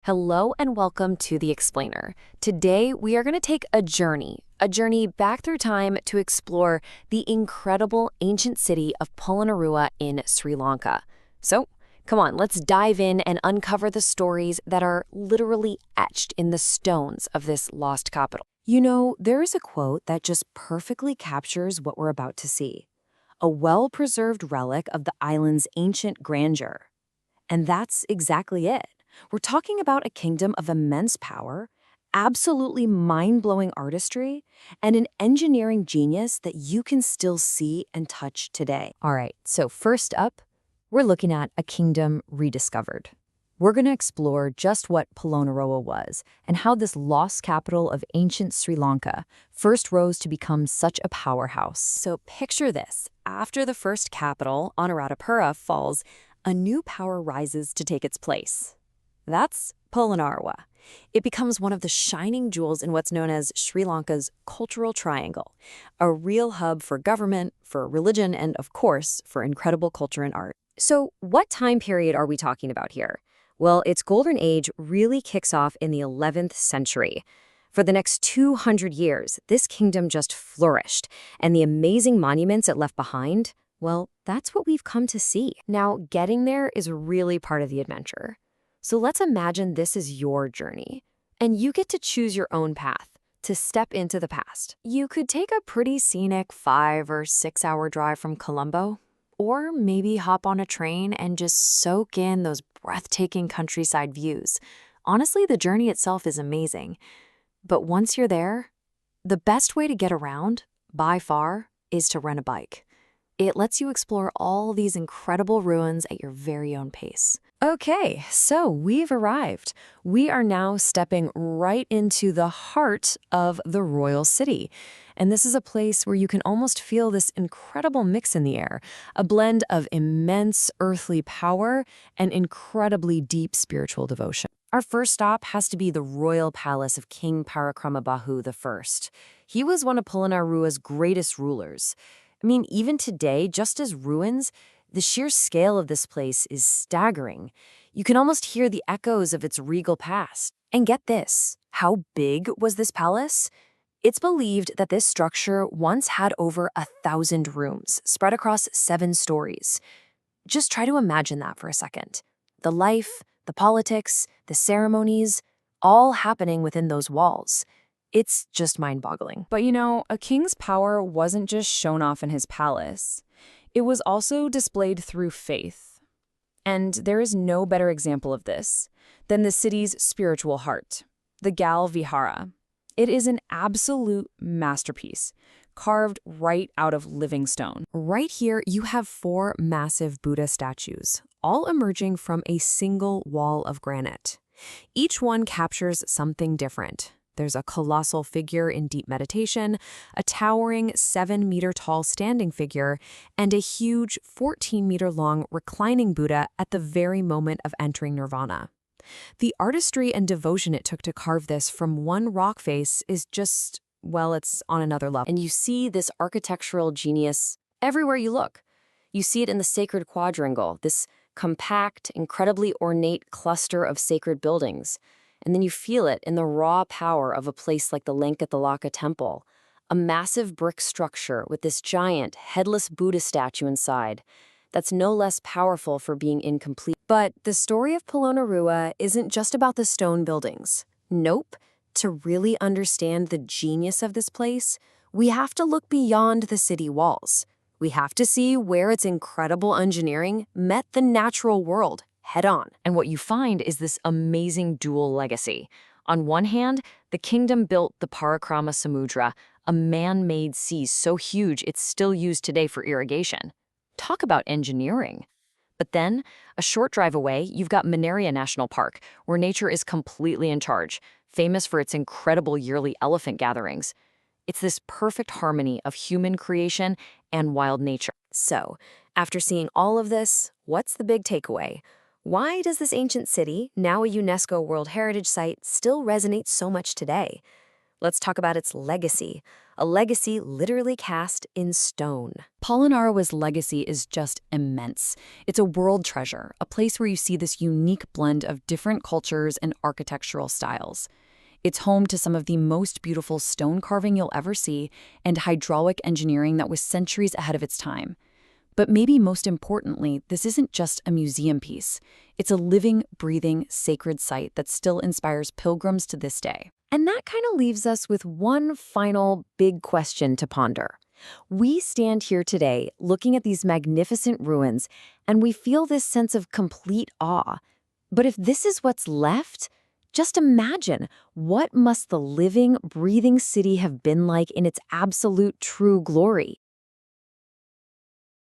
Hello and welcome to The Explainer. Today, we are going to take a journey back through time to explore the incredible ancient city of Polonnaruwa in Sri Lanka. So, come on, let's dive in and uncover the stories that are literally etched in the stones of this lost capital. You know, there is a quote that just perfectly captures what we're about to see. A well-preserved relic of the island's ancient grandeur. And that's exactly it. We're talking about a kingdom of immense power, absolutely mind-blowing artistry, and an engineering genius that you can still see and touch today. All right, so first up, we're looking at a kingdom rediscovered. We're going to explore just what Polonnaruwa was and how this lost capital of ancient Sri Lanka first rose to become such a powerhouse. So picture this. After the first capital, Anuradhapura, falls, a new power rises to take its place. That's Polonnaruwa. It becomes one of the shining jewels in what's known as Sri Lanka's cultural triangle, a real hub for government, for religion, and of course, for incredible culture and art. So what time period are we talking about here? Well, its golden age really kicks off in the 11th century. For the next 200 years, this kingdom just flourished, and the amazing monuments it left behind, well, that's what we've come to see. Now, getting there is really part of the adventure. So let's imagine this is your journey, and you get to choose your own path to step into the past. You could take a pretty scenic 5 or 6 hour drive from Colombo, or maybe hop on a train and just soak in those breathtaking countryside views. Honestly, the journey itself is amazing. But once you're there, the best way to get around, by far, is to rent a bike. It lets you explore all these incredible ruins at your very own pace. Okay, so we've arrived. We are now stepping right into the heart of the royal city. And this is a place where you can almost feel this incredible mix in the air, a blend of immense earthly power and incredibly deep spiritual devotion. Our first stop has to be the royal palace of King Parakrama I. He was one of Polonnaruwa's greatest rulers. I mean, even today, just as ruins, the sheer scale of this place is staggering. You can almost hear the echoes of its regal past. And get this, how big was this palace? It's believed that this structure once had over 1,000 rooms, spread across 7 stories. Just try to imagine that for a second. The life, the politics, the ceremonies, all happening within those walls. It's just mind-boggling. But you know, a king's power wasn't just shown off in his palace. It was also displayed through faith. And there is no better example of this than the city's spiritual heart, the Vihara. It is an absolute masterpiece, carved right out of living stone. Right here, you have 4 massive Buddha statues, all emerging from a single wall of granite. Each one captures something different. There's a colossal figure in deep meditation, a towering 7-meter-tall standing figure, and a huge 14-meter-long reclining Buddha at the very moment of entering nirvana. The artistry and devotion it took to carve this from one rock face is just, well, it's on another level. And you see this architectural genius everywhere you look. You see it in the sacred quadrangle, this compact, incredibly ornate cluster of sacred buildings. And then you feel it in the raw power of a place like the Lanka Temple, a massive brick structure with this giant, headless Buddha statue inside that's no less powerful for being incomplete. But the story of Polonnaruwa isn't just about the stone buildings. Nope. To really understand the genius of this place, we have to look beyond the city walls. We have to see where its incredible engineering met the natural world head on. And what you find is this amazing dual legacy. On one hand, the kingdom built the Parakrama Samudra, a man-made sea so huge it's still used today for irrigation. Talk about engineering. But then, a short drive away, you've got Minneriya National Park, where nature is completely in charge, famous for its incredible yearly elephant gatherings. It's this perfect harmony of human creation and wild nature. So, after seeing all of this, what's the big takeaway? Why does this ancient city, now a UNESCO World Heritage Site, still resonate so much today? Let's talk about its legacy, a legacy literally cast in stone. Polonnaruwa's legacy is just immense. It's a world treasure, a place where you see this unique blend of different cultures and architectural styles. It's home to some of the most beautiful stone carving you'll ever see and hydraulic engineering that was centuries ahead of its time. But maybe most importantly, this isn't just a museum piece. It's a living, breathing, sacred site that still inspires pilgrims to this day. And that kind of leaves us with one final big question to ponder. We stand here today looking at these magnificent ruins, and we feel this sense of complete awe. But if this is what's left, just imagine what must the living, breathing city have been like in its absolute true glory.